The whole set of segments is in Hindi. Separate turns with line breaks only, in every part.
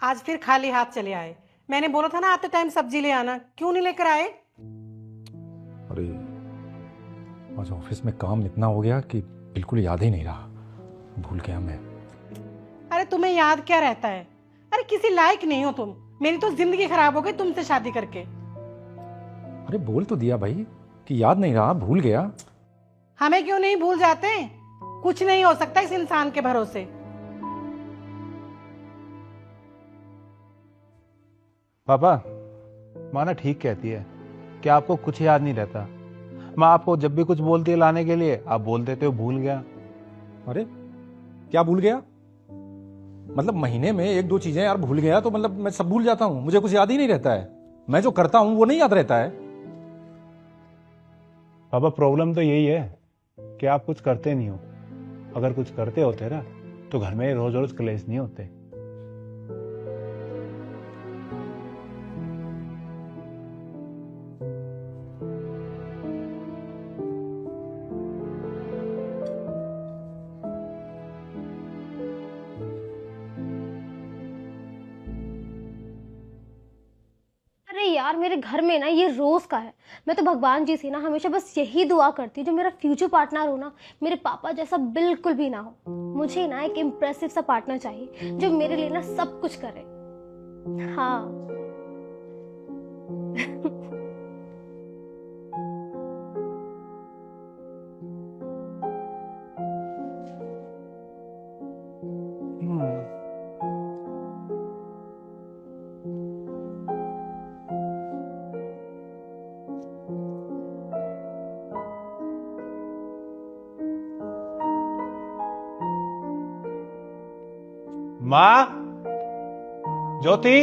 आज फिर खाली हाथ चले आए। मैंने बोला था ना आते टाइम सब्जी ले आना, क्यों नहीं लेकर आए?
अरे आज ऑफिस में काम इतना हो गया कि बिल्कुल याद ही नहीं रहा, भूल गया मैं।
अरे तुम्हें याद क्या रहता है? अरे किसी लायक नहीं हो तुम। मेरी तो जिंदगी खराब हो गई तुमसे शादी करके।
अरे बोल तो दिया भाई कि याद नहीं रहा, भूल गया।
हमें क्यों नहीं भूल जाते? कुछ नहीं हो सकता इस इंसान के भरोसे।
पापा, माँ ना ठीक कहती है कि आपको कुछ याद नहीं रहता। माँ आपको जब भी कुछ बोलती है लाने के लिए, आप बोल देते हो भूल गया।
अरे क्या भूल गया? मतलब महीने में एक दो चीजें यार भूल गया तो मतलब मैं सब भूल जाता हूँ, मुझे कुछ याद ही नहीं रहता है। मैं जो करता हूँ वो नहीं याद रहता है।
पापा प्रॉब्लम तो यही है कि आप कुछ करते नहीं हो। अगर कुछ करते होते ना तो घर में रोज रोज क्लेश नहीं होते।
अरे यार, मेरे घर में ना ये रोज का है। मैं तो भगवान जी से ना हमेशा बस यही दुआ करती हूँ जो मेरा फ्यूचर पार्टनर हो ना, मेरे पापा जैसा बिल्कुल भी ना हो। मुझे ना एक इम्प्रेसिव सा पार्टनर चाहिए जो मेरे लिए ना सब कुछ करे। हाँ।
हम्म। माँ, ज्योति।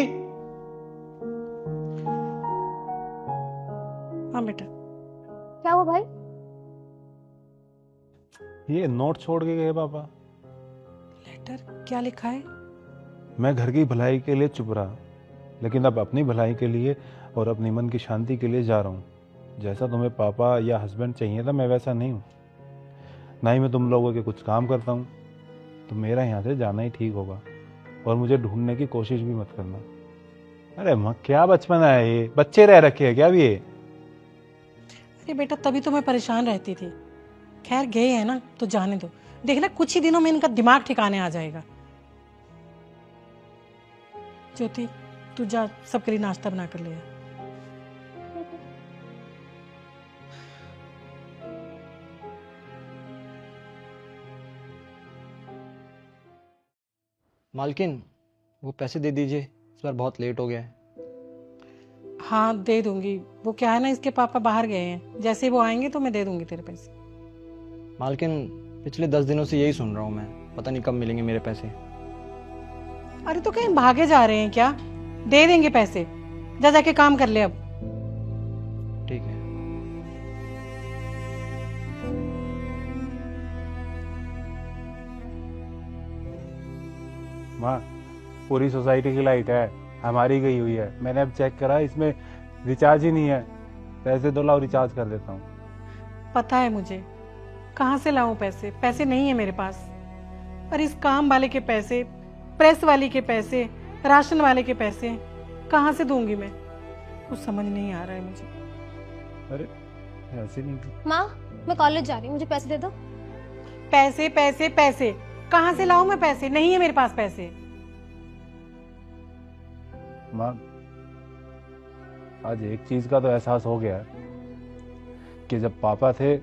हाँ बेटा।
क्या हुआ भाई?
ये नोट छोड़ के गए पापा।
लेटर क्या लिखा है?
मैं घर की भलाई के लिए चुप रहा, लेकिन अब अपनी भलाई के लिए और अपनी मन की शांति के लिए जा रहा हूँ। जैसा तुम्हें पापा या हस्बैंड चाहिए था, मैं वैसा नहीं हूँ। ना ही मैं तुम लोगों के कुछ काम करता हूँ, तो मेरा यहाँ से जाना ही ठीक होगा। और मुझे ढूंढने की कोशिश भी मत करना। अरे माँ, क्या बचपन है, ये बच्चे रह रखे हैं क्या अभी ये?
अरे बेटा तभी तो मैं परेशान रहती थी। खैर गए हैं ना तो जाने दो। देखना कुछ ही दिनों में इनका दिमाग ठिकाने आ जाएगा। ज्योति तू जा सबके लिए नाश्ता बना कर ले आ।
मालकिन, वो पैसे दे दीजिए, इस बार बहुत लेट हो गया है।
हाँ दे दूंगी। वो क्या है ना, इसके पापा बाहर गए हैं, जैसे वो आएंगे तो मैं दे दूंगी तेरे पैसे।
मालकिन, पिछले 10 दिनों से यही सुन रहा हूँ मैं, पता नहीं कब मिलेंगे मेरे पैसे।
अरे तो कहीं भागे जा रहे हैं क्या? दे देंगे पैसे। जा जाके काम कर ले अब।
ठीक है।
माँ, पूरी सोसाइटी की लाइट है, हमारी गई हुई है। मैंने अब चेक करा, इसमें रिचार्ज ही नहीं है। पैसे दो, लाओ रिचार्ज कर देता हूँ।
पता है मुझे, कहाँ से लाऊं पैसे? पैसे नहीं है मेरे पास। और इस काम वाले के पैसे, प्रेस वाली के पैसे, राशन वाले के पैसे कहाँ से दूंगी मैं? कुछ समझ नहीं आ रहा है मुझे।
अरे ऐसे नहीं।
माँ, मैं कॉलेज जा रही हूँ, मुझे पैसे दे दो।
पैसे पैसे पैसे कहाँ से लाऊं मैं? पैसे नहीं है मेरे पास पैसे।
माँ, आज एक चीज का तो एहसास हो गया है कि जब पापा थे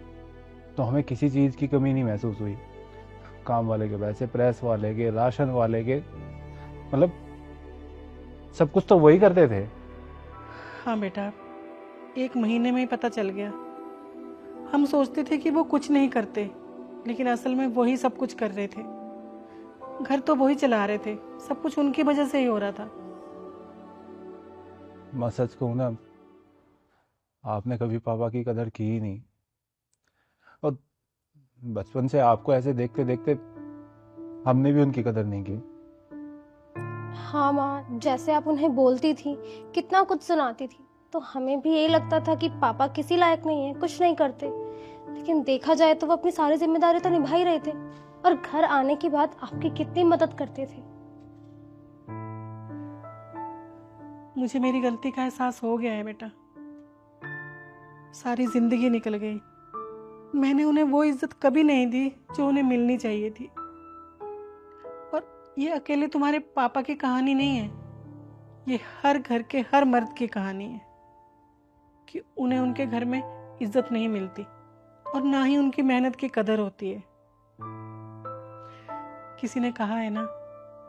तो हमें किसी चीज की कमी नहीं महसूस हुई। काम वाले के पैसे, प्रेस वाले के, राशन वाले के, मतलब सब कुछ तो वही करते थे।
हाँ बेटा, एक महीने में ही पता चल गया। हम सोचते थे कि वो कुछ नहीं करते, लेकिन असल में वही सब कुछ कर रहे थे। घर तो वही चला रहे थे, सब कुछ उनकी वजह से ही हो रहा था।
मैं सच कहूँ ना, आपने कभी पापा की कदर की ही नहीं। और बचपन से आपको ऐसे देखते देखते हमने भी उनकी कदर नहीं की।
हाँ माँ, जैसे आप उन्हें बोलती थी, कितना कुछ सुनाती थी, तो हमें भी यही लगता था कि पापा किसी लायक नहीं है, कुछ नहीं करते। लेकिन देखा जाए तो वो अपनी सारी जिम्मेदारी तो निभा ही रहे थे, और घर आने के बाद आपकी कितनी मदद करते थे।
मुझे मेरी गलती का एहसास हो गया है बेटा। सारी जिंदगी निकल गई, मैंने उन्हें वो इज्जत कभी नहीं दी जो उन्हें मिलनी चाहिए थी। और ये अकेले तुम्हारे पापा की कहानी नहीं है, ये हर घर के हर मर्द की कहानी है कि उन्हें उनके घर में इज्जत नहीं मिलती और ना ही उनकी मेहनत की कदर होती है। किसी ने कहा है ना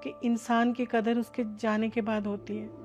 कि इंसान की कदर उसके जाने के बाद होती है।